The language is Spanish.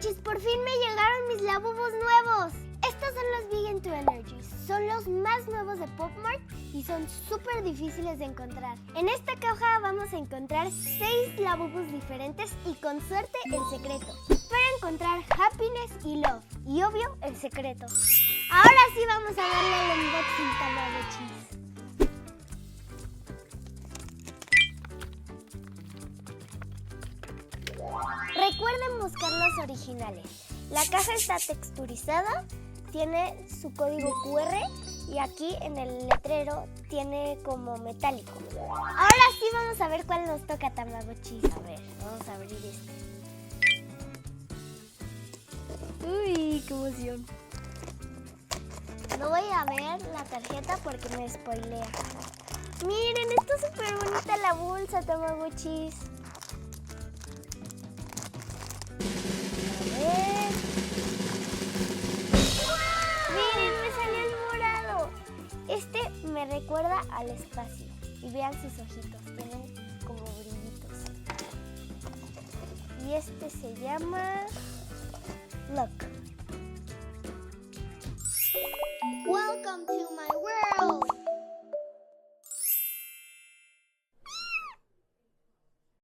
Tamagochis, por fin me llegaron mis Labubus nuevos. Estos son los Vegan to Energy. Son los más nuevos de Pop Mart y son súper difíciles de encontrar. En esta caja vamos a encontrar 6 Labubus diferentes y con suerte el secreto. Para encontrar happiness y love. Y obvio, el secreto. Ahora sí vamos a darle el unboxing, Tamagochis. Recuerden buscar los originales. La caja está texturizada, tiene su código QR y aquí en el letrero tiene como metálico. Ahora sí vamos a ver cuál nos toca, Tamagochis. A ver, vamos a abrir este. Uy, qué emoción. No voy a ver la tarjeta porque me spoilea. Miren, está súper bonita la bolsa, Tamagochis. Miren, me salió el morado. Este me recuerda al espacio. Y vean sus ojitos, tienen como brillitos. Y este se llama Look. Welcome to